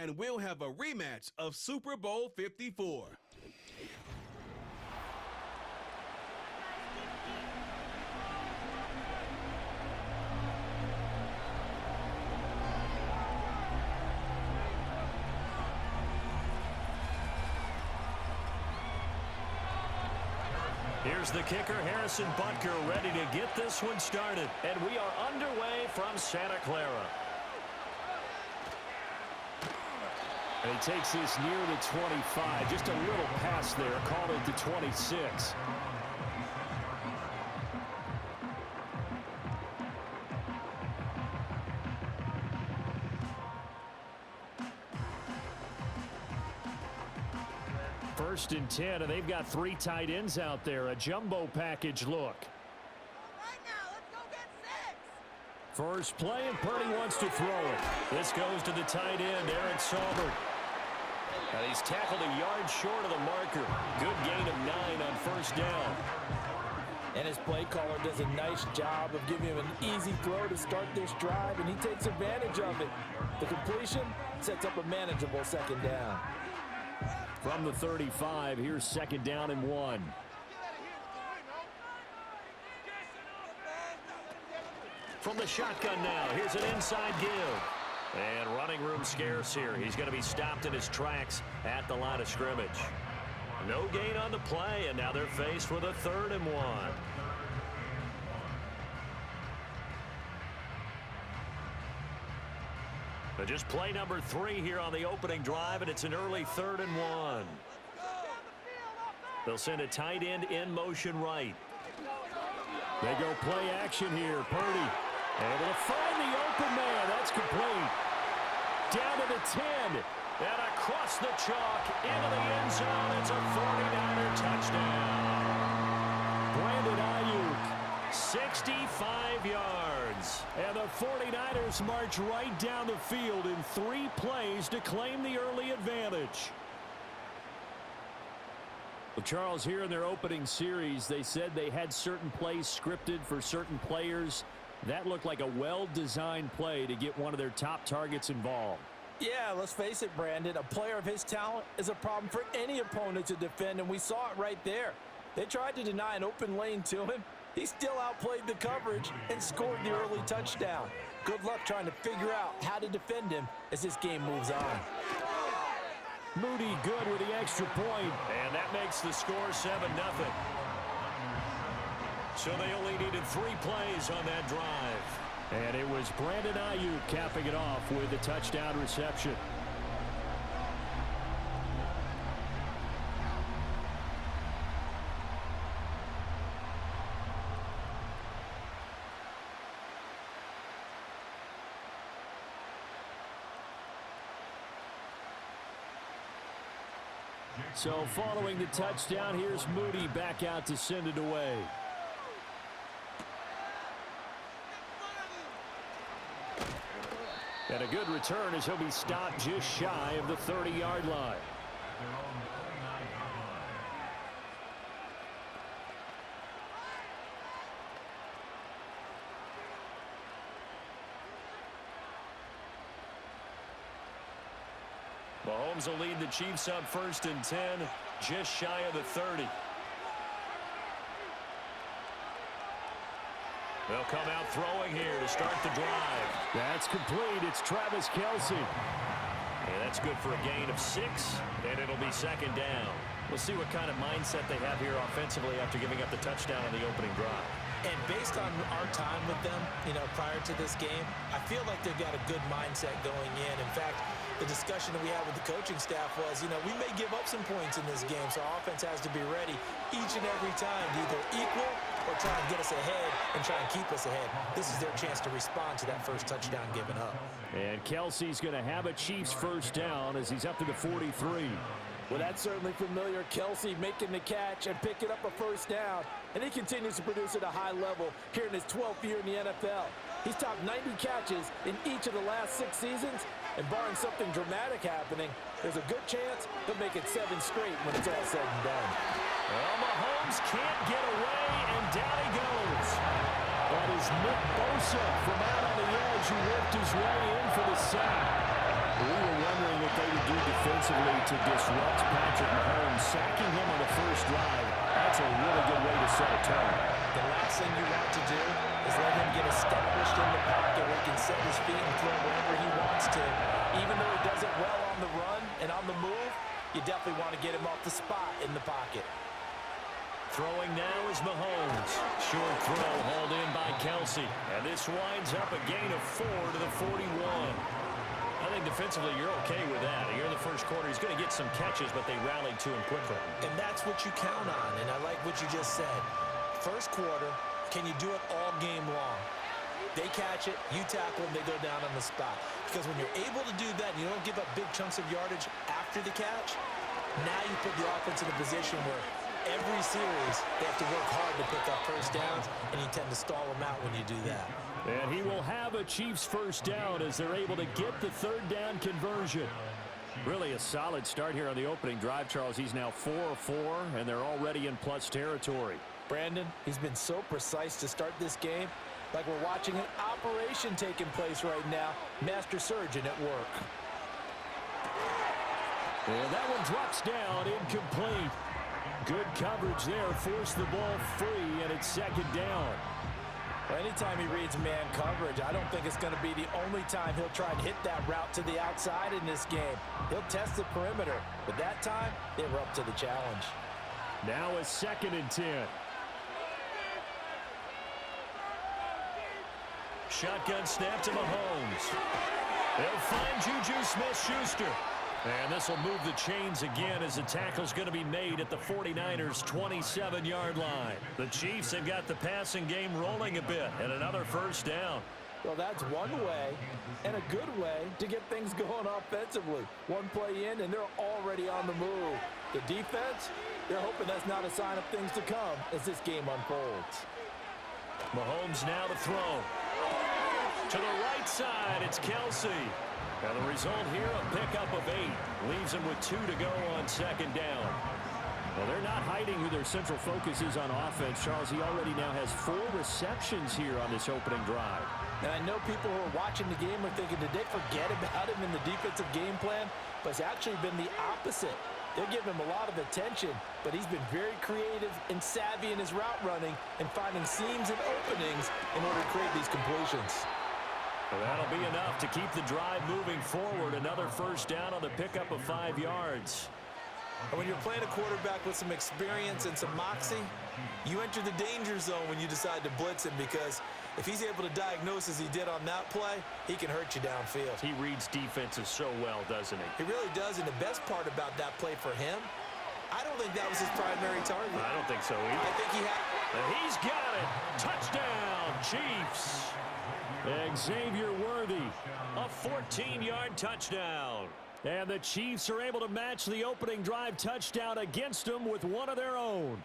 And we'll have a rematch of Super Bowl 54. Here's the kicker, Harrison Butker, ready to get this one started. And we are underway from Santa Clara. And he takes this near the 25. Just a little pass there. Called it to 26. First and 10, and they've got 3 tight ends out there. A jumbo package look. Right now, let's go get 6. First play, and Purdy wants to throw it. This goes to the tight end, Eric Saubert. And he's tackled a yard short of the marker. Good gain of 9 on first down. And his play caller does a nice job of giving him an easy throw to start this drive, and he takes advantage of it. The completion sets up a manageable second down. From the 35, here's second down and 1. From the shotgun now, here's an inside give. And running room scarce here. He's going to be stopped in his tracks at the line of scrimmage. No gain on the play, and now they're faced with a 3rd and 1. But just play number 3 here on the opening drive, and it's an early 3rd and 1. They'll send a tight end in motion right. They go play action here. Purdy able to find the open man. That's complete. Down to the 10. And across the chalk into the end zone. It's a 49er touchdown. Brandon Ayuk, 65 yards. And the 49ers march right down the field in 3 plays to claim the early advantage. Well, Charles, here in their opening series, they said they had certain plays scripted for certain players. That looked like a well-designed play to get one of their top targets involved. Yeah, let's face it, Brandon. A player of his talent is a problem for any opponent to defend, and we saw it right there. They tried to deny an open lane to him. He still outplayed the coverage and scored the early touchdown. Good luck trying to figure out how to defend him as this game moves on. Moody good with the extra point, and that makes the score 7-0. So they only needed 3 plays on that drive. And it was Brandon Ayuk capping it off with a touchdown reception. So following the touchdown, here's Moody back out to send it away. And a good return as he'll be stopped just shy of the 30-yard line. Mahomes will lead the Chiefs up 1st and 10, just shy of the 30. They'll come out throwing here to start the drive. That's complete. It's Travis Kelce. And that's good for a gain of 6, and it'll be second down. We'll see what kind of mindset they have here offensively after giving up the touchdown on the opening drive. And based on our time with them, prior to this game, I feel like they've got a good mindset going in. In fact, the discussion that we had with the coaching staff was, we may give up some points in this game, so our offense has to be ready each and every time to either equal or try and get us ahead and try and keep us ahead. This is their chance to respond to that first touchdown given up. And Kelce's going to have a Chiefs first down as he's up to the 43. Well, that's certainly familiar. Kelce making the catch and picking up a first down. And he continues to produce at a high level here in his 12th year in the NFL. He's topped 90 catches in each of the last 6 seasons. And barring something dramatic happening, there's a good chance he'll make it 7 straight when it's all said and done. Well, Mahomes can't get away, and down he goes. That is Nick Bosa from out on the edge who worked his way in for the sack. We were wondering what they would do defensively to disrupt Patrick Mahomes. Sacking him on the first drive, that's a really good way to set a tone. The last thing you want to do is let him get established in the pocket where he can set his feet and throw wherever he wants to. Even though he does it well on the run and on the move, you definitely want to get him off the spot in the pocket. Throwing now is Mahomes. Short throw hauled in by Kelsey. And this winds up a gain of 4 to the 41. I think defensively you're okay with that. Here in the first quarter, he's going to get some catches, but they rallied to him quickly. And that's what you count on, and I like what you just said. First quarter, can you do it all game long? They catch it, you tackle them, they go down on the spot. Because when you're able to do that and you don't give up big chunks of yardage after the catch, now you put the offense in a position where every series they have to work hard to pick up first downs, and you tend to stall them out when you do that. And he will have a Chiefs first down as they're able to get the third down conversion. Really a solid start here on the opening drive, Charles. He's now 4 of 4, and they're already in plus territory. Brandon, he's been so precise to start this game, like we're watching an operation taking place right now. Master surgeon at work. And that one drops down, incomplete. Good coverage there, forced the ball free, and it's second down. Well, anytime he reads man coverage, I don't think it's going to be the only time he'll try and hit that route to the outside in this game. He'll test the perimeter, but that time, they were up to the challenge. Now a 2nd and 10. Shotgun snap to Mahomes. They'll find Juju Smith-Schuster. And this will move the chains again as the tackle's going to be made at the 49ers' 27-yard line. The Chiefs have got the passing game rolling a bit, and another first down. Well, that's one way, and a good way, to get things going offensively. One play in, and they're already on the move. The defense, they're hoping that's not a sign of things to come as this game unfolds. Mahomes now to throw. To the right side, it's Kelsey. Now the result here, a pickup of 8. Leaves him with 2 to go on second down. Well, they're not hiding who their central focus is on offense. Charles, he already now has 4 receptions here on this opening drive. And I know people who are watching the game are thinking, did they forget about him in the defensive game plan? But it's actually been the opposite. They're giving him a lot of attention, but he's been very creative and savvy in his route running and finding seams and openings in order to create these completions. Well, that'll be enough to keep the drive moving forward. Another first down on the pickup of 5 yards. And when you're playing a quarterback with some experience and some moxie, you enter the danger zone when you decide to blitz him, because if he's able to diagnose as he did on that play, he can hurt you downfield. He reads defenses so well, doesn't he? He really does, and the best part about that play for him, I don't think that was his primary target. I don't think so either. I think he had... And he's got it. Touchdown, Chiefs. Xavier Worthy, a 14-yard touchdown. And the Chiefs are able to match the opening drive touchdown against them with one of their own.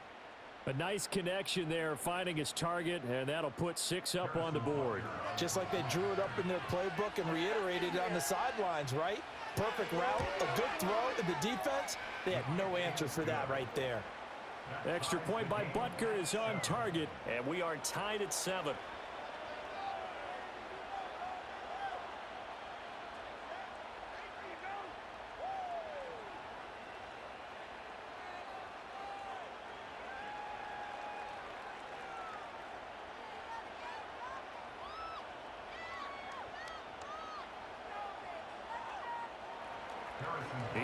A nice connection there, finding his target, and that'll put 6 up on the board. Just like they drew it up in their playbook and reiterated it on the sidelines, right? Perfect route, a good throw, and the defense, they had no answer for that right there. Extra point by Butker is on target, and we are tied at 7.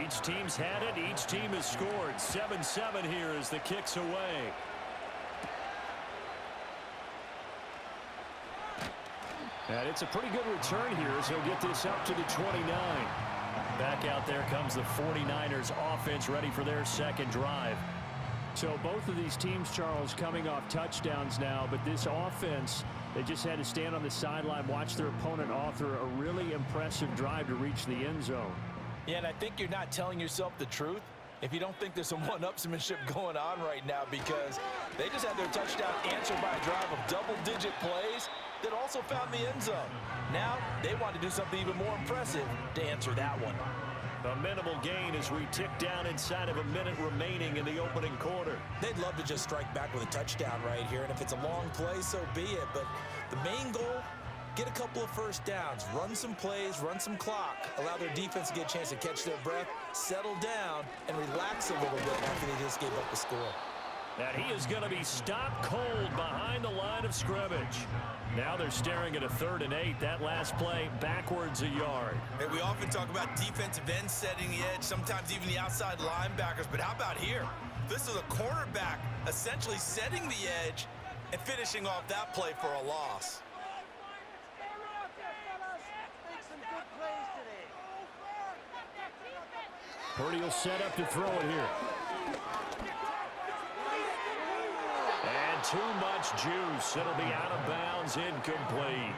Each team's had it. Each team has scored. 7-7 here as the kick's away. And it's a pretty good return here as he'll get this up to the 29. Back out there comes the 49ers offense ready for their second drive. So both of these teams, Charles, coming off touchdowns now, but this offense, they just had to stand on the sideline, watch their opponent author a really impressive drive to reach the end zone. Yeah, and I think you're not telling yourself the truth if you don't think there's some one-upsmanship going on right now, because they just had their touchdown answered by a drive of double-digit plays that also found the end zone. Now, they want to do something even more impressive to answer that one. A minimal gain as we tick down inside of a minute remaining in the opening quarter. They'd love to just strike back with a touchdown right here, and if it's a long play, so be it. But the main goal get a couple of first downs, run some plays, run some clock, allow their defense to get a chance to catch their breath, settle down, and relax a little bit after they just gave up a score. And he is going to be stopped cold behind the line of scrimmage. Now they're staring at a 3rd and 8. That last play backwards a yard. Hey, we often talk about defensive ends setting the edge, sometimes even the outside linebackers. But how about here? This is a cornerback essentially setting the edge and finishing off that play for a loss. Purdy will set up to throw it here. And too much juice. It'll be out of bounds, incomplete.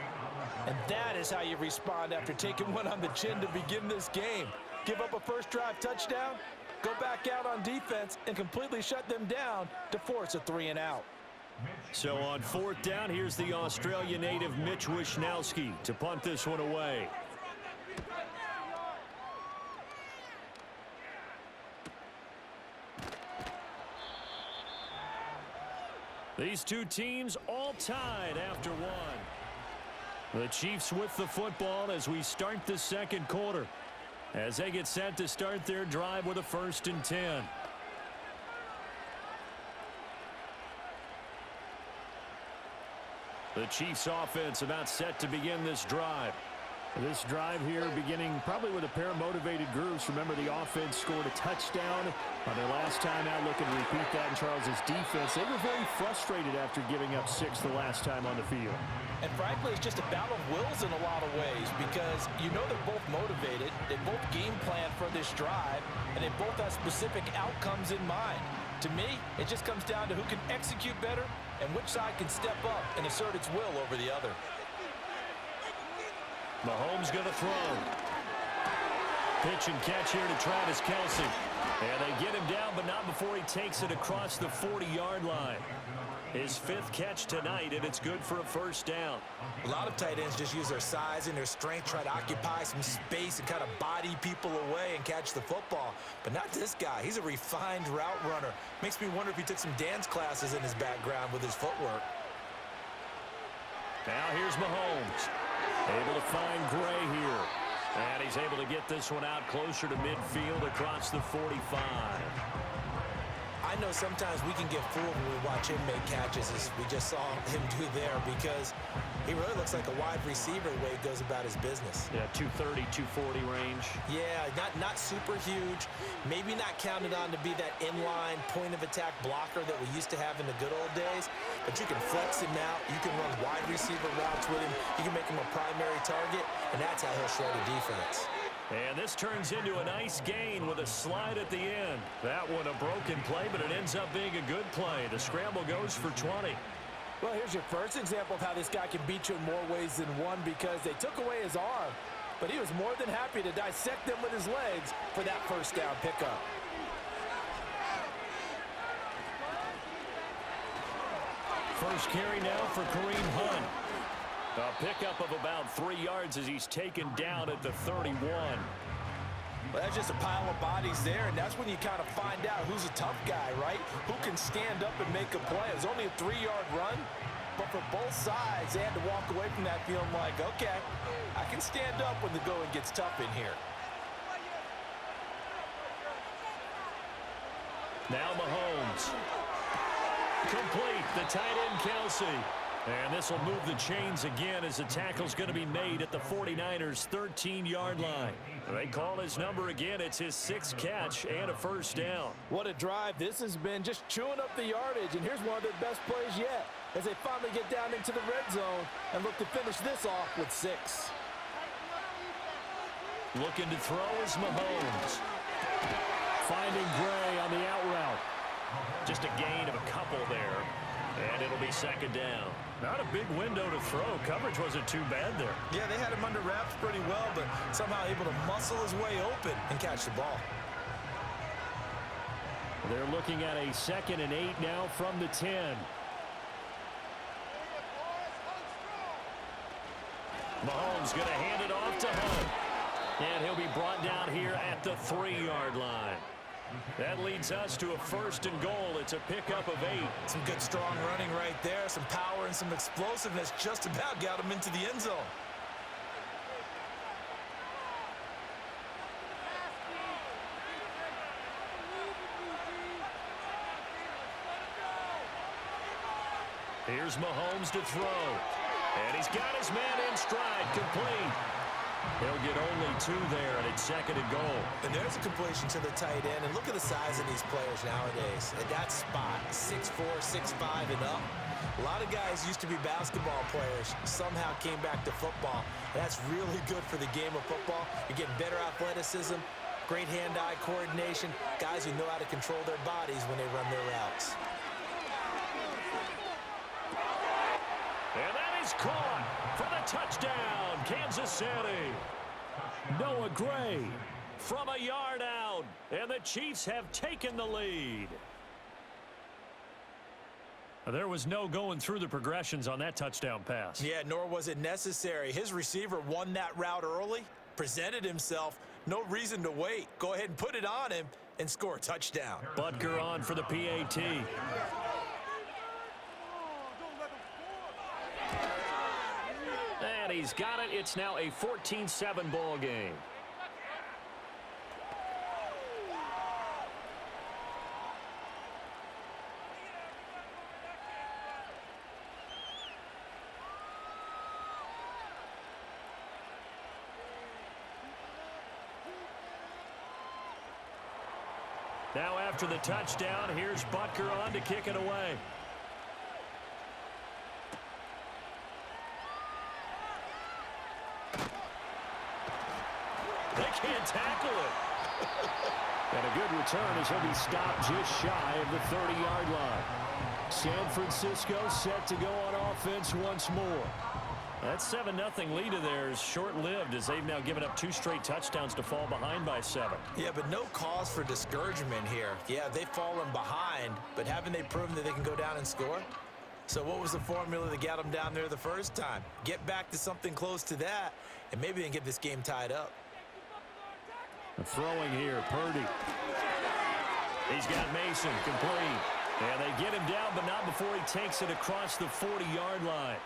And that is how you respond after taking one on the chin to begin this game. Give up a first drive touchdown, go back out on defense, and completely shut them down to force a 3-and-out. So on 4th down, here's the Australia native Mitch Wishnowski to punt this one away. These two teams all tied after one. The Chiefs with the football as we start the second quarter, as they get set to start their drive with a 1st and 10. The Chiefs offense about set to begin this drive. This drive here beginning probably with a pair of motivated groups. Remember, the offense scored a touchdown on their last time out. Looking to repeat that in Charles's defense. They were very frustrated after giving up 6 the last time on the field. And frankly, it's just a battle of wills in a lot of ways because you know they're both motivated. They both game plan for this drive, and they both have specific outcomes in mind. To me, it just comes down to who can execute better and which side can step up and assert its will over the other. Mahomes going to throw. Pitch and catch here to Travis Kelce. And they get him down, but not before he takes it across the 40-yard line. His 5th catch tonight, and it's good for a 1st down. A lot of tight ends just use their size and their strength, try to occupy some space and kind of body people away and catch the football. But not this guy. He's a refined route runner. Makes me wonder if he took some dance classes in his background with his footwork. Now here's Mahomes. Able to find Gray here. And he's able to get this one out closer to midfield across the 45. I know sometimes we can get fooled when we watch him make catches, as we just saw him do there, because he really looks like a wide receiver the way he goes about his business. Yeah, 230, 240 range. Yeah, not super huge. Maybe not counted on to be that inline point-of-attack blocker that we used to have in the good old days, but you can flex him out. You can run wide receiver routes with him. You can make him a primary target, and that's how he'll shred a defense. And this turns into a nice gain with a slide at the end. That one a broken play, but it ends up being a good play. The scramble goes for 20. Well, here's your first example of how this guy can beat you in more ways than one, because they took away his arm, but he was more than happy to dissect them with his legs for that 1st down pickup. First carry now for Kareem Hunt. A pickup of about 3 yards as he's taken down at the 31. Well, that's just a pile of bodies there, and that's when you kind of find out who's a tough guy, right? Who can stand up and make a play. It was only a 3-yard run, but for both sides, they had to walk away from that feeling like, okay, I can stand up when the going gets tough in here. Now Mahomes. Complete, the tight end Kelce. And this will move the chains again as the tackle's going to be made at the 49ers' 13-yard line. They call his number again. It's his 6th catch and a 1st down. What a drive this has been, just chewing up the yardage. And here's one of their best plays yet as they finally get down into the red zone and look to finish this off with 6. Looking to throw is Mahomes. Finding Gray on the out route. Just a gain of a couple there. And it'll be 2nd down. Not a big window to throw. Coverage wasn't too bad there. Yeah, they had him under wraps pretty well, but somehow able to muscle his way open and catch the ball. They're looking at a 2nd and 8 now from the 10. Mahomes going to hand it off to Hunt. And he'll be brought down here at the 3-yard line. That leads us to a 1st and goal. It's a pickup of 8. Some good, strong running right there. Some power and some explosiveness just about got him into the end zone. Here's Mahomes to throw. And he's got his man in stride, complete. He'll get only 2 there, and it's 2nd and goal. And there's a completion to the tight end. And look at the size of these players nowadays. At that spot, 6'4", 6'5", and up. A lot of guys used to be basketball players, somehow came back to football. That's really good for the game of football. You're getting better athleticism, great hand-eye coordination, guys who know how to control their bodies when they run their routes. And that is caught for the touchdown, Kansas City. Noah Gray from a yard out, and the Chiefs have taken the lead. There was no going through the progressions on that touchdown pass. Yeah, nor was it necessary. His receiver won that route early, presented himself, no reason to wait. Go ahead and put it on him and score a touchdown. Butker on for the PAT. And he's got it. It's now a 14-7 ball game. Now after the touchdown, here's Butker on to kick it away. They can't tackle it. And a good return as he'll be stopped just shy of the 30-yard line. San Francisco set to go on offense once more. That 7-0 lead of theirs short-lived as they've now given up 2 straight touchdowns to fall behind by 7. Yeah, but no cause for discouragement here. Yeah, they've fallen behind, but haven't they proven that they can go down and score? So what was the formula that got them down there the first time? Get back to something close to that, and maybe they can get this game tied up. Throwing here, Purdy. He's got Mason complete. And they get him down, but not before he takes it across the 40-yard line.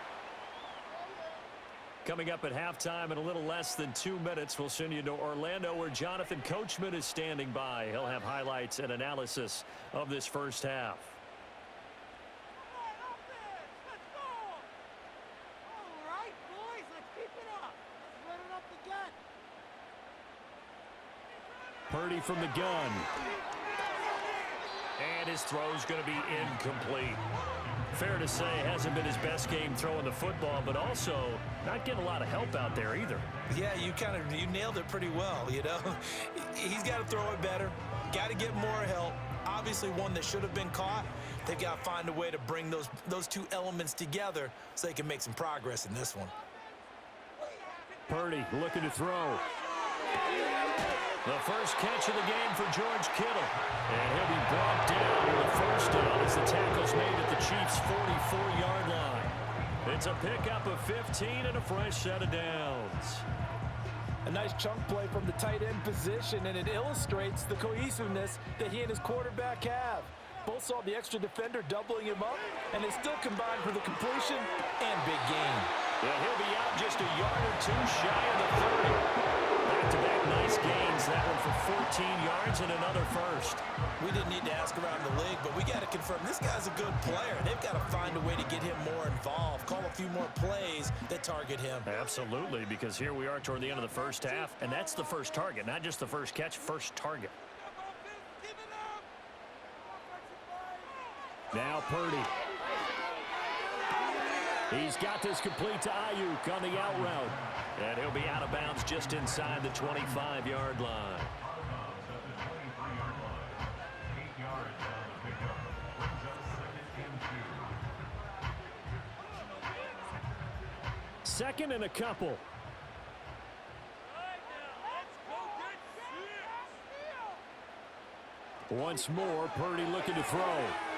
Coming up at halftime in a little less than 2 minutes, we'll send you to Orlando where Jonathan Coachman is standing by. He'll have highlights and analysis of this first half. Purdy from the gun. And his throw's going to be incomplete. Fair to say, hasn't been his best game throwing the football, but also not getting a lot of help out there either. Yeah, you nailed it pretty well, you know. He's got to throw it better. Got to get more help. Obviously one that should have been caught. They've got to find a way to bring those 2 elements together so they can make some progress in this one. Purdy looking to throw. The first catch of the game for George Kittle. And he'll be brought down with the first down as the tackle's made at the Chiefs' 44-yard line. It's a pickup of 15 and a fresh set of downs. A nice chunk play from the tight end position, and it illustrates the cohesiveness that he and his quarterback have. Both saw the extra defender doubling him up, and they still combined for the completion and big gain. Yeah, he'll be out just a yard or 2 shy of the 30. Back-to-back nice gains, that one for 14 yards and another first. We didn't need to ask around the league, but we got to confirm this guy's a good player. They've got to find a way to get him more involved, call a few more plays that target him. Absolutely, because here we are toward the end of the first half, and that's the first target, not just the first catch, first target. Now Purdy. He's got this complete to Ayuk on the out route. And he'll be out of bounds just inside the 25-yard line. Second and a couple. Once more, Purdy looking to throw.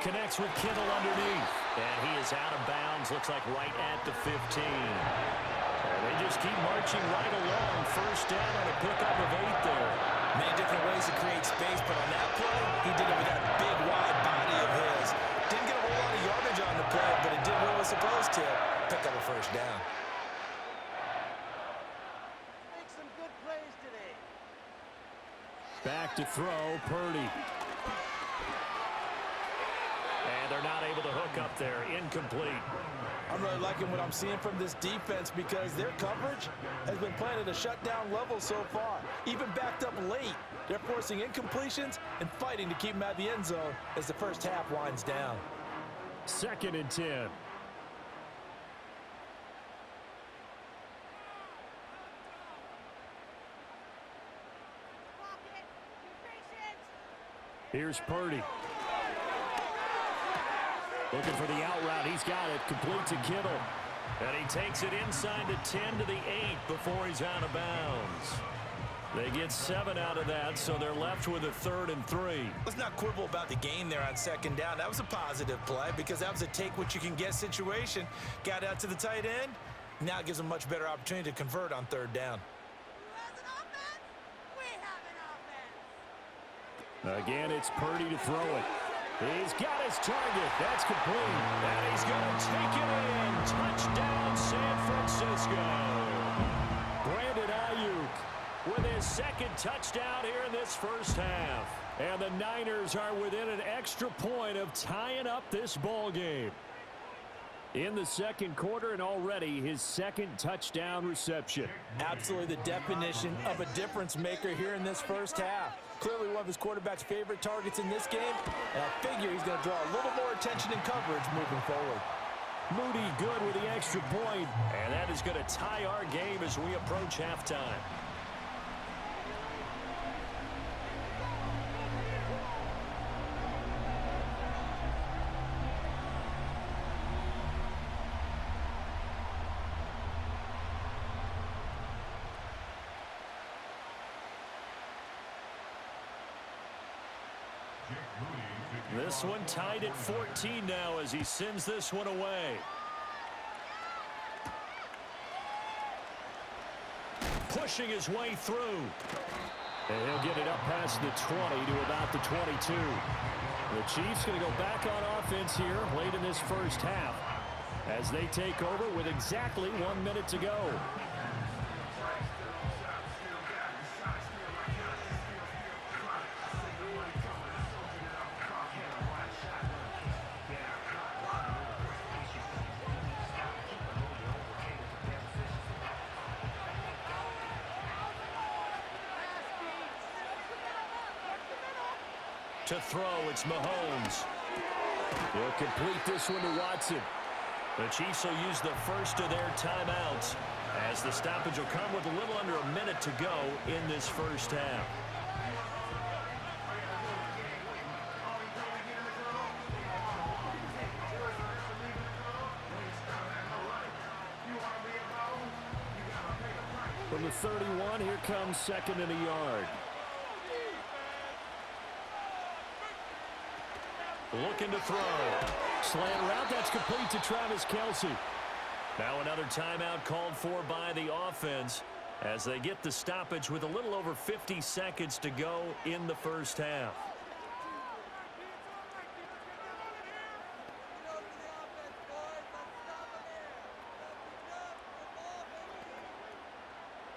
Connects with Kittle underneath. And he is out of bounds, looks like right at the 15. And they just keep marching right along. First down on a pickup of 8 there. Many different ways to create space, but on that play, he did it with that big, wide body of his. Didn't get a whole lot of yardage on the play, but it did what it was supposed to. Pick up a first down. Make some good plays today. Back to throw, Purdy. And they're not able to hook up there. Incomplete. I'm really liking what I'm seeing from this defense because their coverage has been playing at a shutdown level so far. Even backed up late, they're forcing incompletions and fighting to keep them out of the end zone as the first half winds down. 2nd and 10. Pocket. Be patient. Here's Purdy. Looking for the out route. He's got it. Complete to Kittle. And he takes it inside the 10 to the 8 before he's out of bounds. They get 7 out of that, so they're left with a 3rd and 3. Let's not quibble about the gain there on 2nd down. That was a positive play because that was a take-what-you-can-get situation. Got out to the tight end. Now it gives them a much better opportunity to convert on 3rd down. Who has an offense? We have an offense. Again, it's Purdy to throw it. He's got his target. That's complete. And he's going to take it in. Touchdown, San Francisco. Brandon Ayuk with his 2nd touchdown here in this first half. And the Niners are within an extra point of tying up this ball game. In the 2nd quarter and already his 2nd touchdown reception. Absolutely the definition of a difference maker here in this first half. Clearly one of his quarterback's favorite targets in this game, and I figure he's going to draw a little more attention and coverage moving forward. Moody good with the extra point, and that is going to tie our game as we approach halftime. This one tied at 14 now as he sends this one away. Pushing his way through. And he'll get it up past the 20 to about the 22. The Chiefs going to go back on offense here late in this first half as they take over with exactly 1 minute to go. To throw, it's Mahomes. He'll complete this one to Watson. The Chiefs will use the first of their timeouts as the stoppage will come with a little under a minute to go in this first half. From the 31, here comes 2nd and a yard. Looking to throw. Slant route, that's complete to Travis Kelce. Now another timeout called for by the offense as they get the stoppage with a little over 50 seconds to go in the first half.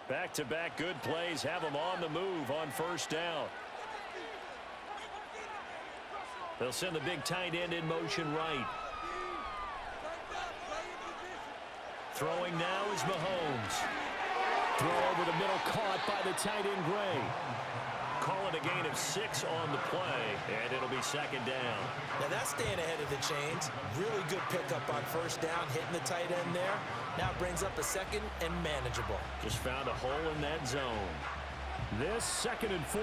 Back-to-back good plays have them on the move on first down. They'll send the big tight end in motion right. Throwing now is Mahomes. Throw over the middle caught by the tight end Gray. Call it a gain of 6 on the play, and it'll be 2nd down. Now that's staying ahead of the chains. Really good pickup on first down, hitting the tight end there. Now it brings up a 2nd and manageable. Just found a hole in that zone. This 2nd and 4.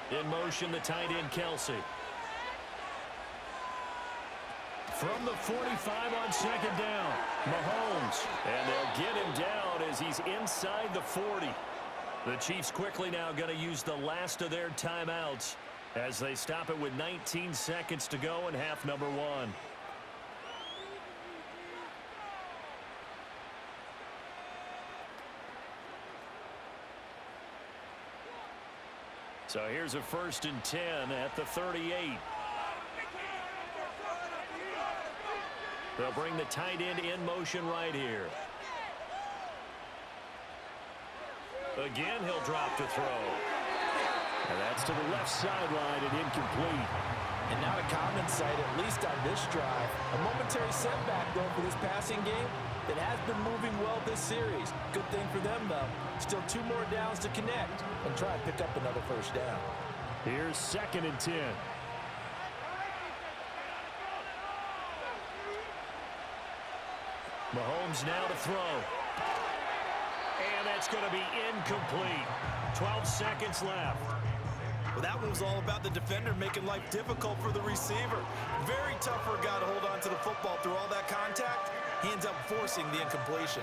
In motion, the tight end, Kelce. From the 45 on 2nd down, Mahomes. And they'll get him down as he's inside the 40. The Chiefs quickly now going to use the last of their timeouts as they stop it with 19 seconds to go in half number 1. So here's a 1st and 10 at the 38. They'll bring the tight end in motion right here. Again, he'll drop to throw. And that's to the left sideline and incomplete. And not a common sight, at least on this drive. A momentary setback, though, for this passing game that has been moving well this series. Good thing for them, though. Still 2 more downs to connect and try and pick up another 1st down. Here's 2nd and 10. Mahomes now to throw. And that's going to be incomplete. 12 seconds left. Well, that one was all about the defender making life difficult for the receiver. Very tough for a guy to hold on to the football through all that contact. He ends up forcing the incompletion.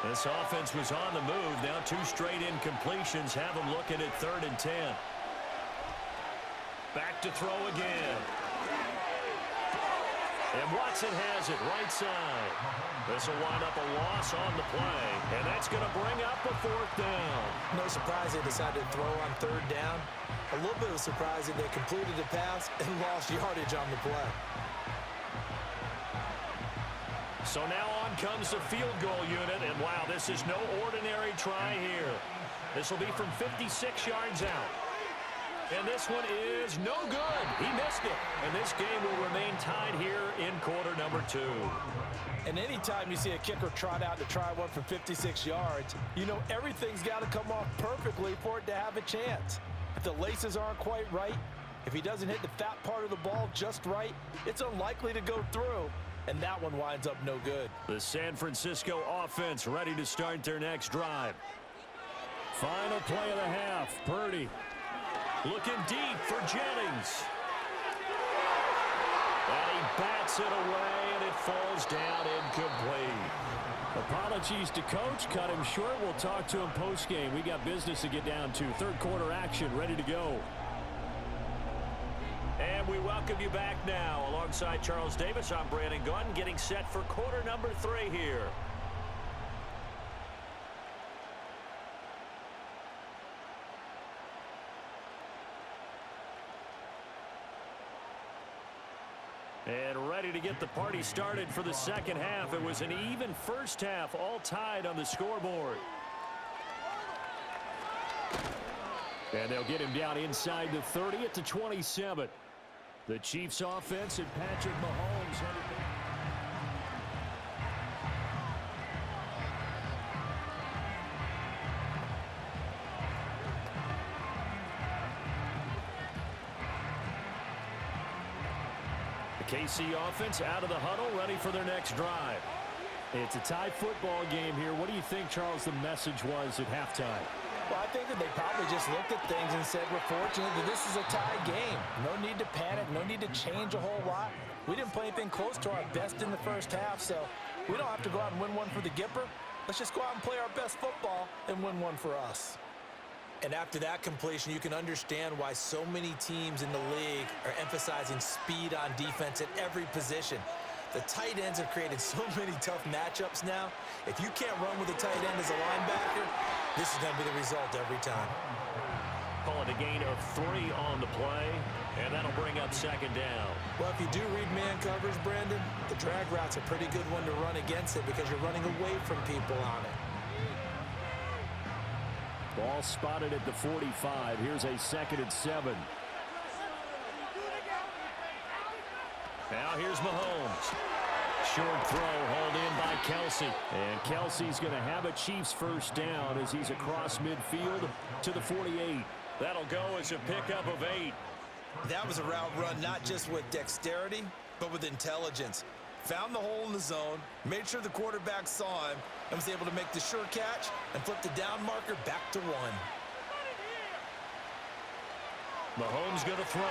This offense was on the move. Now 2 straight incompletions have them looking at 3rd and 10. Back to throw again. And Watson has it right side. This will wind up a loss on the play. And that's going to bring up a 4th down. No surprise they decided to throw on 3rd down. A little bit of a surprise that they completed the pass and lost yardage on the play. So now on comes the field goal unit. And wow, this is no ordinary try here. This will be from 56 yards out. And this one is no good. He missed it. And this game will remain tied here in quarter number 2. And anytime you see a kicker trot out to try one for 56 yards, you know everything's got to come off perfectly for it to have a chance. If the laces aren't quite right, if he doesn't hit the fat part of the ball just right, it's unlikely to go through. And that one winds up no good. The San Francisco offense ready to start their next drive. Final play of the half. Purdy looking deep for Jennings. And he bats it away, and it falls down incomplete. Apologies to coach. Cut him short. We'll talk to him post-game. We got business to get down to. 3rd quarter action ready to go. And we welcome you back now. Alongside Charles Davis, I'm Brandon Gunn, getting set for quarter number 3 here. And ready to get the party started for the 2nd half. It was an even 1st half, all tied on the scoreboard. And they'll get him down inside the 30 at the 27. The Chiefs offense and Patrick Mahomes headed back. The KC offense out of the huddle, ready for their next drive. It's a tie football game here. What do you think, Charles, the message was at halftime? Well, I think that they probably just looked at things and said, we're fortunate that this is a tie game. No need to panic, no need to change a whole lot. We didn't play anything close to our best in the 1st half, so we don't have to go out and win one for the Gipper. Let's just go out and play our best football and win one for us. And after that completion, you can understand why so many teams in the league are emphasizing speed on defense at every position. The tight ends have created so many tough matchups now. If you can't run with a tight end as a linebacker, this is going to be the result every time. Call it a gain of 3 on the play, and that'll bring up 2nd down. Well, if you do read man coverage, Brandon, the drag route's a pretty good one to run against it because you're running away from people on it. Ball spotted at the 45. Here's a 2nd and 7. Now here's Mahomes. Short throw hauled in by Kelsey. And Kelsey's going to have a Chiefs 1st down as he's across midfield to the 48. That'll go as a pickup of 8. That was a route run not just with dexterity, but with intelligence. Found the hole in the zone, made sure the quarterback saw him, and was able to make the sure catch and flip the down marker back to 1. Mahomes going to throw.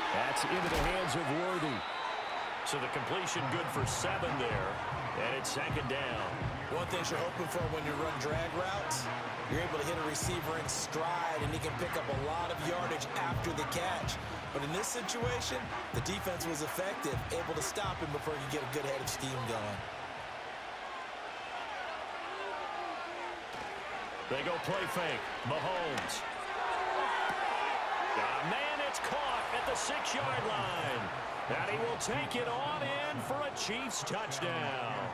That's into the hands of Worthy. So the completion good for 7 there. And it's 2nd down. One thing you're hoping for when you run drag routes, you're able to hit a receiver in stride, and he can pick up a lot of yardage after the catch. But in this situation, the defense was effective, able to stop him before he could get a good head of steam going. They go play fake. Mahomes. Man, it's caught at the 6-yard line. And he will take it on in for a Chiefs touchdown.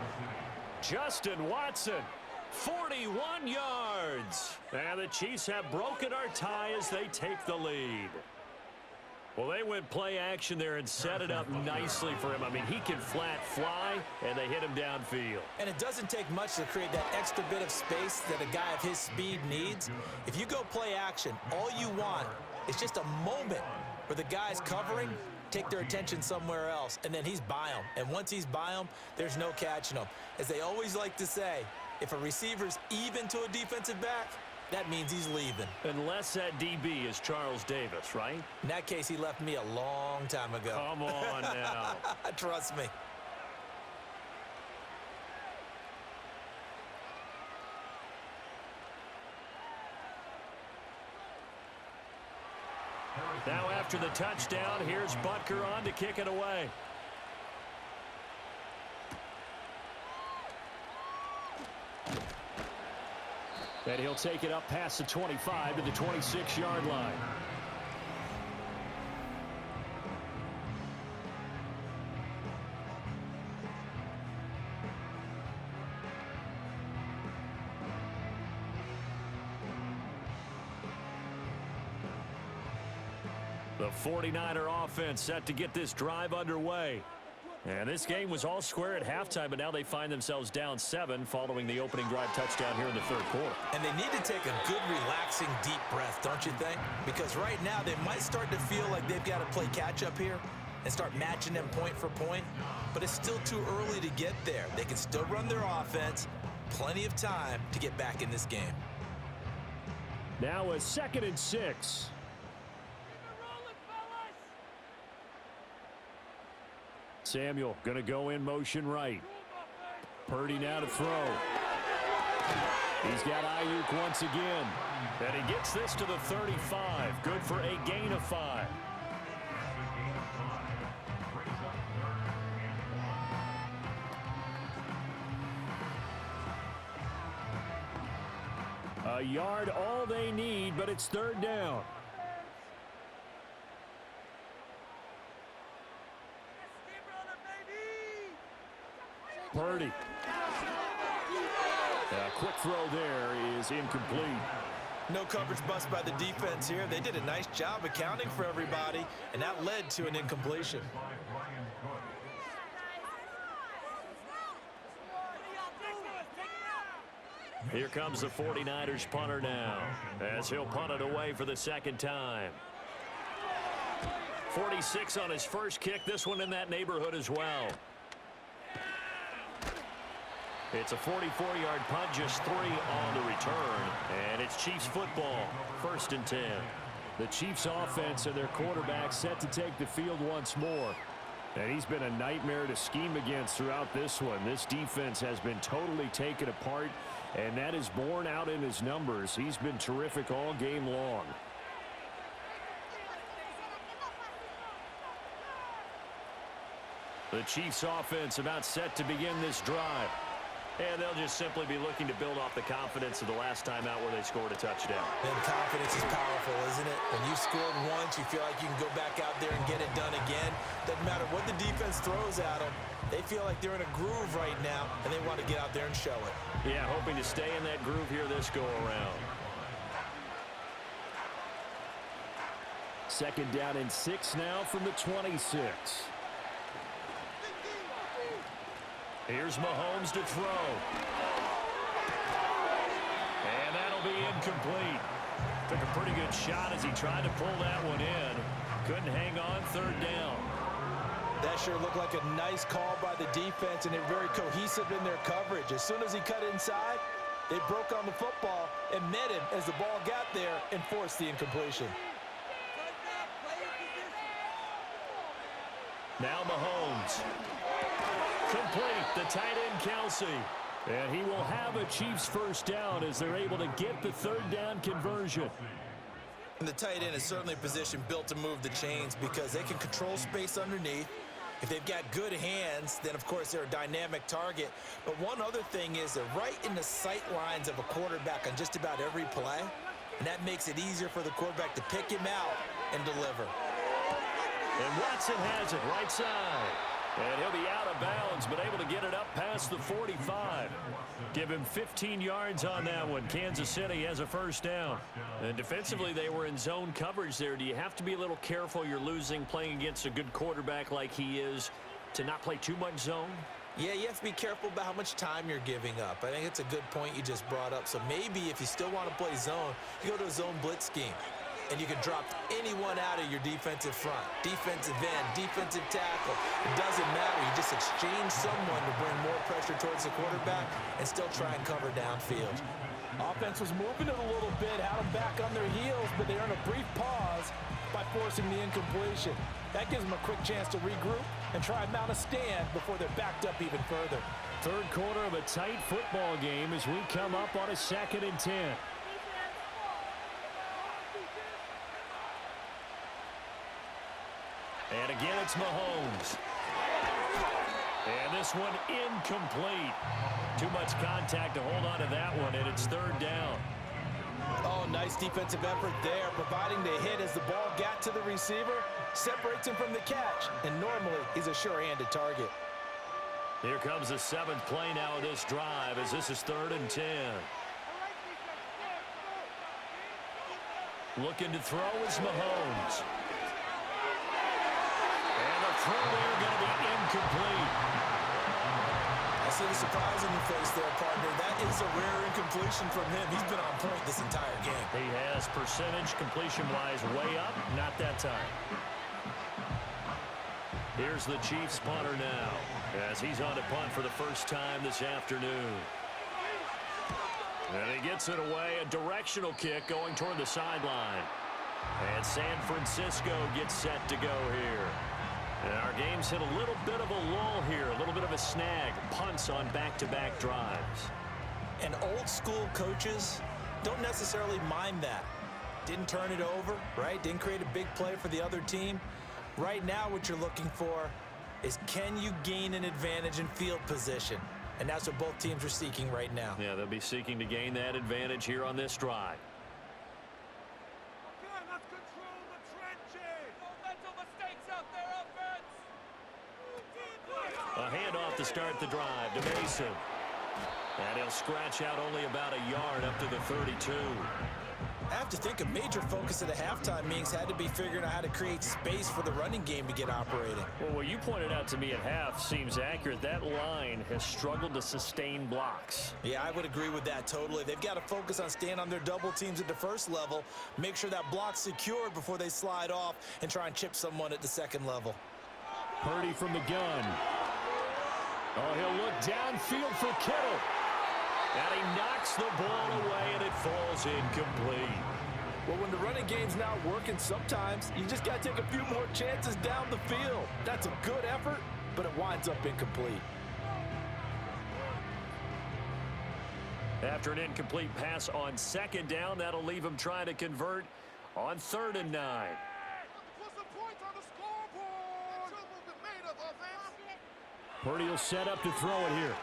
Justin Watson, 41 yards. And the Chiefs have broken our tie as they take the lead. Well, they went play action there and set it up nicely for him. I mean, he can flat fly, and they hit him downfield. And it doesn't take much to create that extra bit of space that a guy of his speed needs. If you go play action, all you want is just a moment where the guy's covering, take their attention somewhere else, and then he's by him. And once he's by him, there's no catching him. As they always like to say, if a receiver's even to a defensive back, that means he's leaving. Unless that DB is Charles Davis, right? In that case, he left me a long time ago. Come on now. Trust me. Now after the touchdown, here's Butker on to kick it away. And he'll take it up past the 25 to the 26-yard line. The 49er offense set to get this drive underway. And this game was all square at halftime, but now they find themselves down 7 following the opening drive touchdown here in the third quarter. And they need to take a good, relaxing, deep breath, don't you think? Because right now they might start to feel like they've got to play catch-up here and start matching them point for point. But it's still too early to get there. They can still run their offense. Plenty of time to get back in this game. Now a 2nd and 6. Samuel going to go in motion right. Purdy now to throw. He's got Ayuk once again. And he gets this to the 35. Good for a gain of 5. A yard all they need, but it's 3rd down. Purdy. A quick throw there is incomplete. No coverage bust by the defense here. They did a nice job accounting for everybody, and that led to an incompletion. Here comes the 49ers punter now, as he'll punt it away for the 2nd time. 46 on his first kick. This one in that neighborhood as well. It's a 44-yard punt, just 3 on the return, and it's Chiefs football, 1st and 10. The Chiefs offense and their quarterback set to take the field once more. And he's been a nightmare to scheme against throughout this one. This defense has been totally taken apart, and that is borne out in his numbers. He's been terrific all game long. The Chiefs offense about set to begin this drive. And they'll just simply be looking to build off the confidence of the last time out where they scored a touchdown. And confidence is powerful, isn't it? When you've scored once, you feel like you can go back out there and get it done again. Doesn't matter what the defense throws at them. They feel like they're in a groove right now, and they want to get out there and show it. Yeah, hoping to stay in that groove here this go-around. 2nd down and 6 now from the 26. Here's Mahomes to throw. And that'll be incomplete. Took a pretty good shot as he tried to pull that one in. Couldn't hang on, 3rd down. That sure looked like a nice call by the defense, and they're very cohesive in their coverage. As soon as he cut inside, they broke on the football and met him as the ball got there and forced the incompletion. Now Mahomes. Complete, the tight end Kelsey. And he will have a Chiefs 1st down as they're able to get the 3rd down conversion. And the tight end is certainly a position built to move the chains because they can control space underneath. If they've got good hands, then, of course, they're a dynamic target. But one other thing is they're right in the sight lines of a quarterback on just about every play, and that makes it easier for the quarterback to pick him out and deliver. And Watson has it right side. And he'll be out of bounds, but able to get it up past the 45. Give him 15 yards on that one. Kansas City has a first down. And defensively, they were in zone coverage there. Do you have to be a little careful you're losing playing against a good quarterback like he is to not play too much zone? Yeah, you have to be careful about how much time you're giving up. I think it's a good point you just brought up. So maybe if you still want to play zone, you go to a zone blitz scheme. And you can drop anyone out of your defensive front, defensive end, defensive tackle. It doesn't matter. You just exchange someone to bring more pressure towards the quarterback and still try and cover downfield. Offense was moving it a little bit, had them back on their heels, but they earned a brief pause by forcing the incompletion. That gives them a quick chance to regroup and try and mount a stand before they're backed up even further. Third quarter of a tight football game as we come up on a 2nd and 10. And again, it's Mahomes. And this one incomplete. Too much contact to hold on to that one, and it's 3rd down. Oh, nice defensive effort there, providing the hit as the ball got to the receiver, separates him from the catch, and normally he's a sure-handed target. Here comes the 7th play now of this drive as this is 3rd and 10. Looking to throw is Mahomes. And the throw there going to be incomplete. I see the surprise in your face there, partner. That is a rare incompletion from him. He's been on point this entire game. He has percentage completion-wise way up. Not that time. Here's the Chiefs punter now as he's on to punt for the first time this afternoon. And he gets it away. A directional kick going toward the sideline. And San Francisco gets set to go here. And our game's hit a little bit of a lull here, a little bit of a snag. Punts on back-to-back drives. And old-school coaches don't necessarily mind that. Didn't turn it over, right? Didn't create a big play for the other team. Right now what you're looking for is can you gain an advantage in field position? And that's what both teams are seeking right now. Yeah, they'll be seeking to gain that advantage here on this drive. A handoff to start the drive to Mason. And he'll scratch out only about a yard up to the 32. I have to think a major focus of the halftime meetings had to be figuring out how to create space for the running game to get operating. Well, what you pointed out to me at half seems accurate. That line has struggled to sustain blocks. Yeah, I would agree with that totally. They've got to focus on staying on their double teams at the first level, make sure that block's secured before they slide off and try and chip someone at the second level. Purdy from the gun. Oh, he'll look downfield for Kittle. And he knocks the ball away, and it falls incomplete. Well, when the running game's not working, sometimes you just got to take a few more chances down the field. That's a good effort, but it winds up incomplete. After an incomplete pass on 2nd down, that'll leave him trying to convert on 3rd and 9. Purdy will set up to throw it here.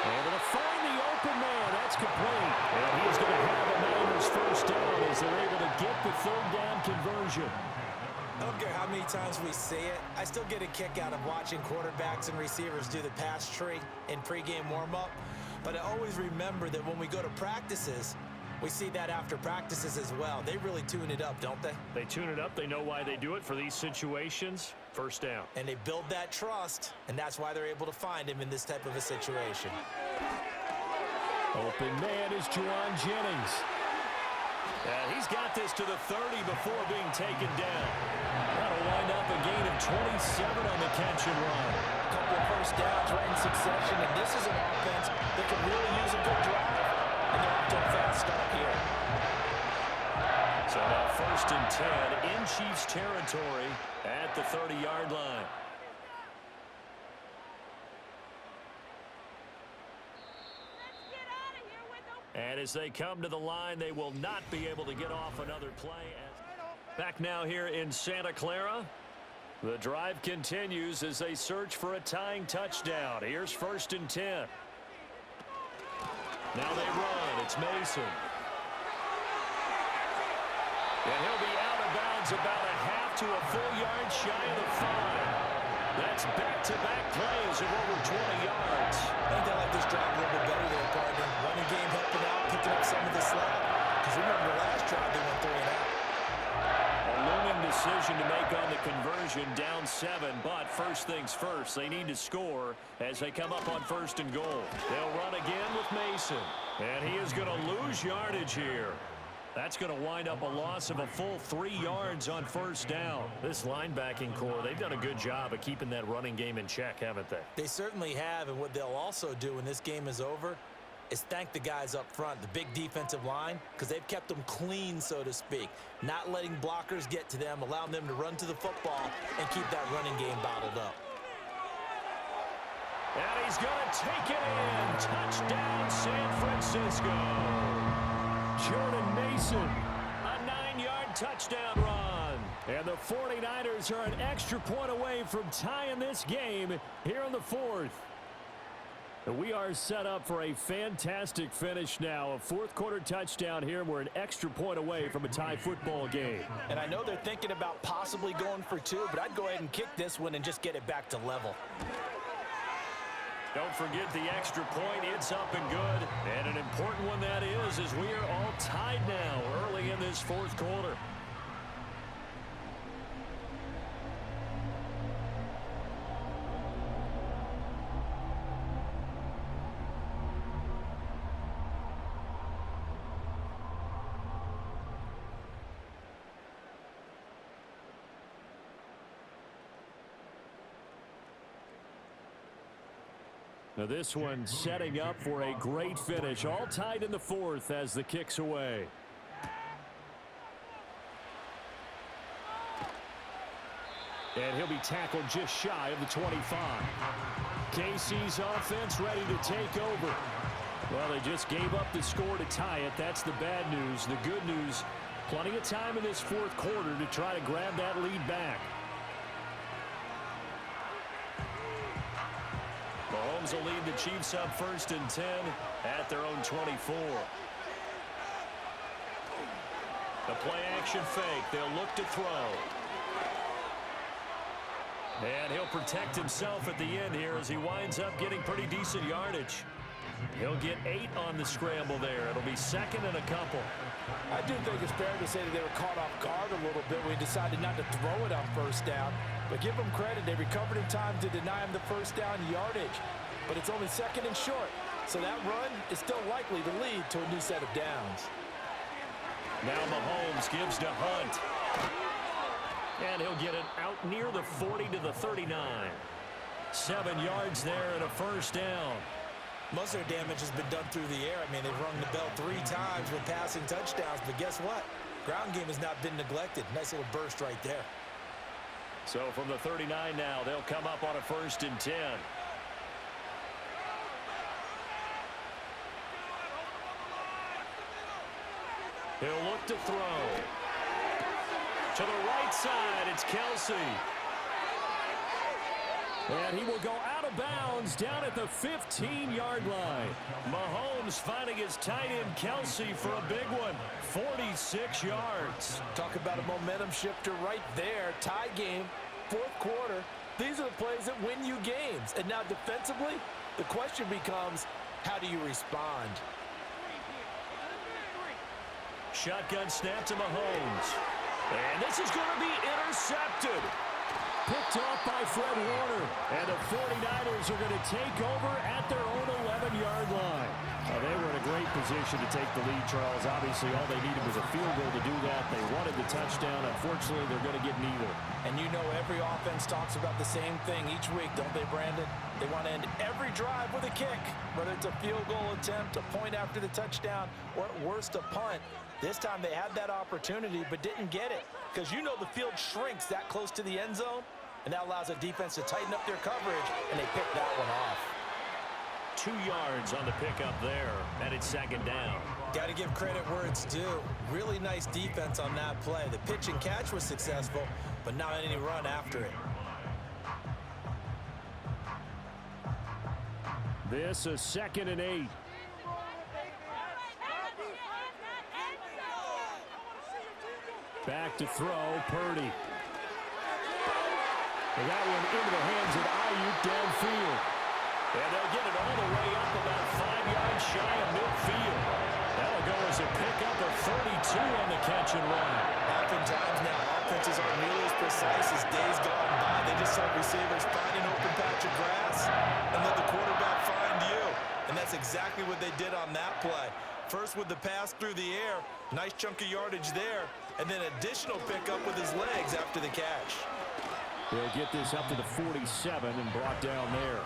Able to find the open man. That's complete. And he's going to have a Niners first down as they're able to get the 3rd down conversion. I don't care how many times we see it. I still get a kick out of watching quarterbacks and receivers do the pass tree in pregame warm-up. But I always remember that when we go to practices, we see that after practices as well. They really tune it up, don't they? They tune it up. They know why they do it for these situations. First down. And they build that trust, and that's why they're able to find him in this type of a situation. Open man is Juwan Jennings. And he's got this to the 30 before being taken down. That'll wind up a gain of 27 on the catch and run. A couple of first downs right in succession, and this is an offense that can really use a good drive. And they're off to a fast start here. So now 1st and 10 in Chiefs territory at the 30-yard line. And as they come to the line, they will not be able to get off another play. Back now here in Santa Clara, The drive continues as they search for a tying touchdown. Here's 1st and 10. Now they run. It's Mason. And he'll be out of bounds about a half to a full yard shy of the 5. That's back-to-back plays of over 20 yards. I think they like this drive a little bit better there, partner. Running game helping out, picking up some of the slack. Because remember the last drive, they went 3 and out. A looming decision to make on the conversion, down 7, but first things first, they need to score as they come up on 1st and goal. They'll run again with Mason, and he is going to lose yardage here. That's going to wind up a loss of a full 3 yards on 1st down. This linebacking core, they've done a good job of keeping that running game in check, haven't they? They certainly have, and what they'll also do when this game is over is thank the guys up front, the big defensive line, because they've kept them clean, so to speak, not letting blockers get to them, allowing them to run to the football and keep that running game bottled up. And he's going to take it in. Touchdown, San Francisco. Jordan Mason, a 9-yard touchdown run. And the 49ers are an extra point away from tying this game here in the 4th. And we are set up for a fantastic finish now. A 4th quarter touchdown here. We're an extra point away from a tie football game. And I know they're thinking about possibly going for 2, but I'd go ahead and kick this one and just get it back to level. Don't forget the extra point. It's up and good. And an important one that is, as we are all tied now early in this 4th quarter. Now this one setting up for a great finish. All tied in the 4th as the kick's away. And he'll be tackled just shy of the 25. KC's offense ready to take over. Well, they just gave up the score to tie it. That's the bad news. The good news, plenty of time in this 4th quarter to try to grab that lead back. Mahomes will lead the Chiefs up 1st and 10 at their own 24. The play-action fake. They'll look to throw. And he'll protect himself at the end here as he winds up getting pretty decent yardage. He'll get 8 on the scramble there. It'll be 2nd and a couple. I do think it's fair to say that they were caught off guard a little bit when he decided not to throw it on 1st down. But give them credit. They recovered in time to deny him the 1st down yardage. But it's only 2nd and short. So that run is still likely to lead to a new set of downs. Now Mahomes gives to Hunt. And he'll get it out near the 40 to the 39. 7 yards there and a 1st down. Most of their damage has been done through the air. I mean, they've rung the bell 3 times with passing touchdowns. But guess what? Ground game has not been neglected. Nice little burst right there. So from the 39 now, they'll come up on a 1st and 10. He'll look to throw. To the right side, it's Kelsey. And he will go out of bounds down at the 15-yard line. Mahomes finding his tight end Kelsey for a big one. 46 yards. Talk about a momentum shifter right there. Tie game, 4th quarter. These are the plays that win you games. And now defensively, the question becomes, how do you respond? Shotgun snap to Mahomes. And this is going to be intercepted. Picked off by Fred Warner. And the 49ers are going to take over at their own 11-yard line. They were in a great position to take the lead, Charles. Obviously, all they needed was a field goal to do that. They wanted the touchdown. Unfortunately, they're going to get neither. And you know every offense talks about the same thing each week, don't they, Brandon? They want to end every drive with a kick, whether it's a field goal attempt, a point after the touchdown, or at worst, a punt. This time they had that opportunity but didn't get it because you know the field shrinks that close to the end zone, and that allows a defense to tighten up their coverage, and they picked that one off. 2 yards on the pickup there, and it's 2nd down. Got to give credit where it's due. Really nice defense on that play. The pitch and catch was successful, but not any run after it. This a 2nd and 8. Back to throw, Purdy. And that one into the hands of Ayuk downfield. And they'll get it all the way up about 5 yards shy of midfield. That'll go as a pickup of 32 on the catch and run. Oftentimes now, offenses aren't nearly as precise as days gone by. They just have receivers find an open patch of grass and let the quarterback find you. And that's exactly what they did on that play. First with the pass through the air, nice chunk of yardage there, and then additional pickup with his legs after the catch. They'll get this up to the 47 and brought down there.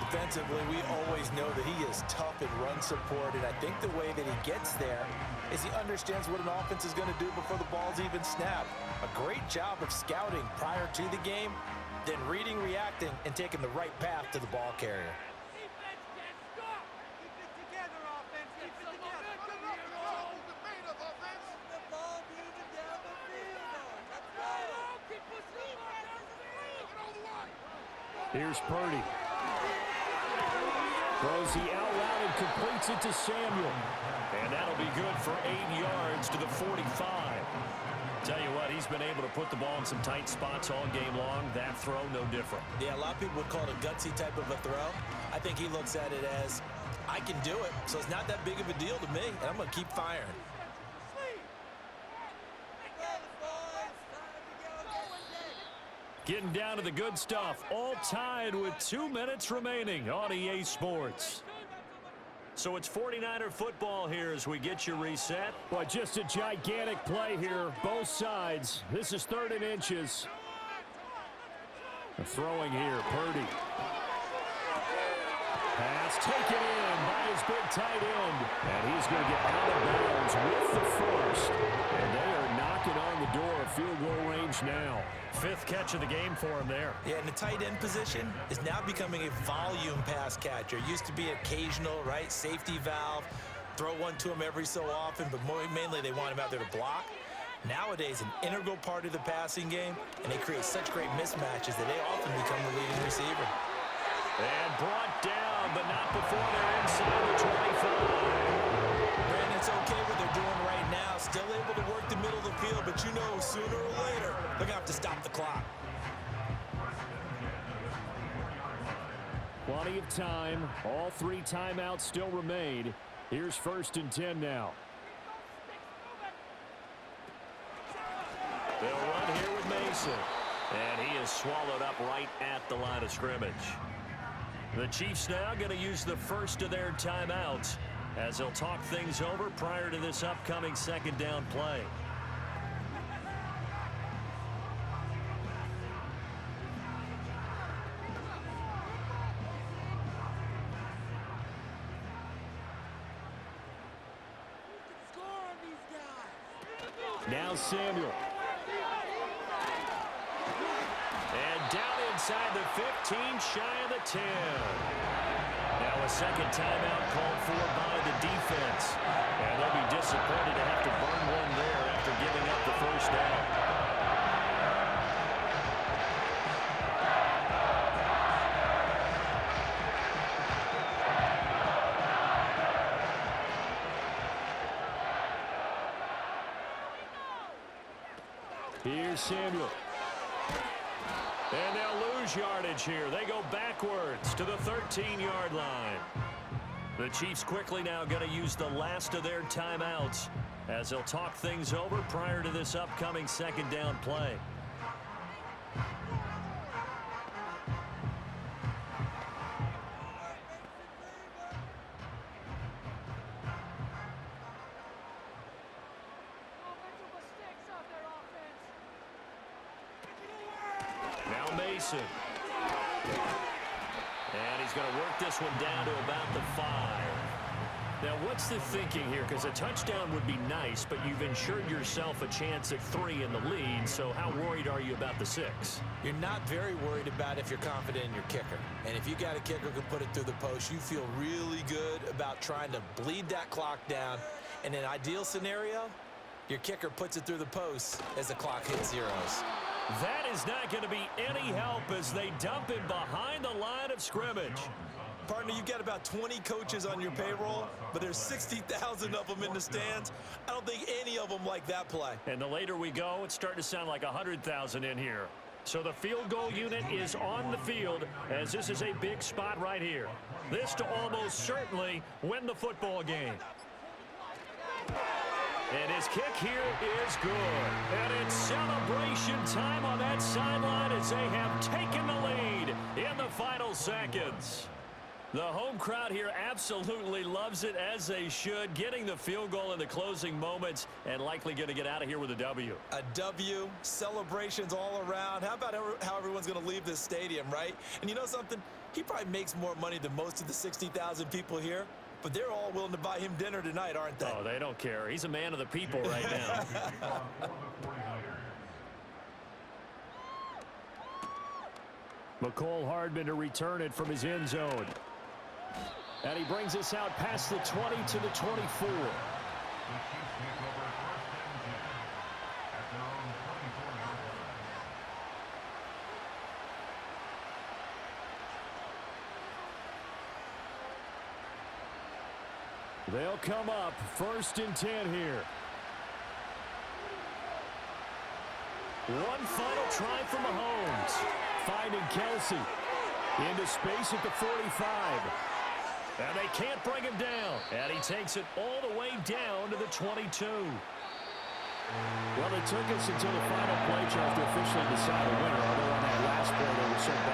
Defensively, we always know that he is tough in run support, and I think the way that he gets there is he understands what an offense is going to do before the ball's even snapped. A great job of scouting prior to the game, then reading, reacting, and taking the right path to the ball carrier. Here's Purdy. Throws the out route and completes it to Samuel. And that'll be good for 8 yards to the 45. Tell you what, he's been able to put the ball in some tight spots all game long. That throw, no different. Yeah, a lot of people would call it a gutsy type of a throw. I think he looks at it as, I can do it, so it's not that big of a deal to me, and I'm going to keep firing. Getting down to the good stuff. All tied with 2 minutes remaining on EA Sports. So it's 49er football here as we get you reset. Boy, just a gigantic play here, both sides. This is 3rd and inches. Throwing here, Purdy. Pass taken in by his big tight end. And he's going to get out of bounds with the first. And they are knocking on the door of field goal range now. 5th catch of the game for him there. Yeah, and the tight end position is now becoming a volume pass catcher. Used to be occasional, right? Safety valve. Throw one to him every so often, but mainly they want him out there to block. Nowadays, an integral part of the passing game, and they create such great mismatches that they often become the leading receiver. And brought down, but not before they're inside the 25. Brandon, it's okay what they're doing right now. Still able to work the middle of the field, but you know sooner or later, they're going to have to stop the clock. Plenty of time. All 3 timeouts still remain. Here's 1st and 10 now. They'll run here with Mason. And he is swallowed up right at the line of scrimmage. The Chiefs now going to use the first of their timeouts as they'll talk things over prior to this upcoming 2nd down play. Now Samuel. And down inside the 15, shy of the 10. Now a 2nd timeout called for by the defense. And they'll be disappointed to have to burn one there after giving up the 1st down. Here's Samuel. And they'll lose yardage here. They go backwards to the 13-yard line. The Chiefs quickly now going to use the last of their timeouts as they'll talk things over prior to this upcoming 2nd down play. Mason. And he's going to work this one down to about the 5. Now, what's the thinking here? Because a touchdown would be nice, but you've ensured yourself a chance at 3 in the lead, so how worried are you about the 6? You're not very worried about if you're confident in your kicker. And if you got a kicker who can put it through the post, you feel really good about trying to bleed that clock down. In an ideal scenario, your kicker puts it through the post as the clock hits zeros. That is not going to be any help as they dump him behind the line of scrimmage. Partner, you've got about 20 coaches on your payroll, but there's 60,000 of them in the stands. I don't think any of them like that play. And the later we go, it's starting to sound like 100,000 in here. So the field goal unit is on the field, as this is a big spot right here. This to almost certainly win the football game. And his kick here is good. And it's celebration time on that sideline as they have taken the lead in the final seconds. The home crowd here absolutely loves it, as they should, getting the field goal in the closing moments and likely going to get out of here with a W. A W, celebrations all around. How about how everyone's going to leave this stadium, right? And you know something? He probably makes more money than most of the 60,000 people here, but they're all willing to buy him dinner tonight, aren't they? Oh, they don't care. He's a man of the people right now. McCole Hardman to return it from his end zone. And he brings us out past the 20 to the 24. They'll come up 1st and 10 here. One final try from Mahomes. Finding Kelsey. Into space at the 45. And they can't bring him down. And he takes it all the way down to the 22. Well, it took us until the final play, Charles, to officially decide a winner. Although on that last play, they were so bad.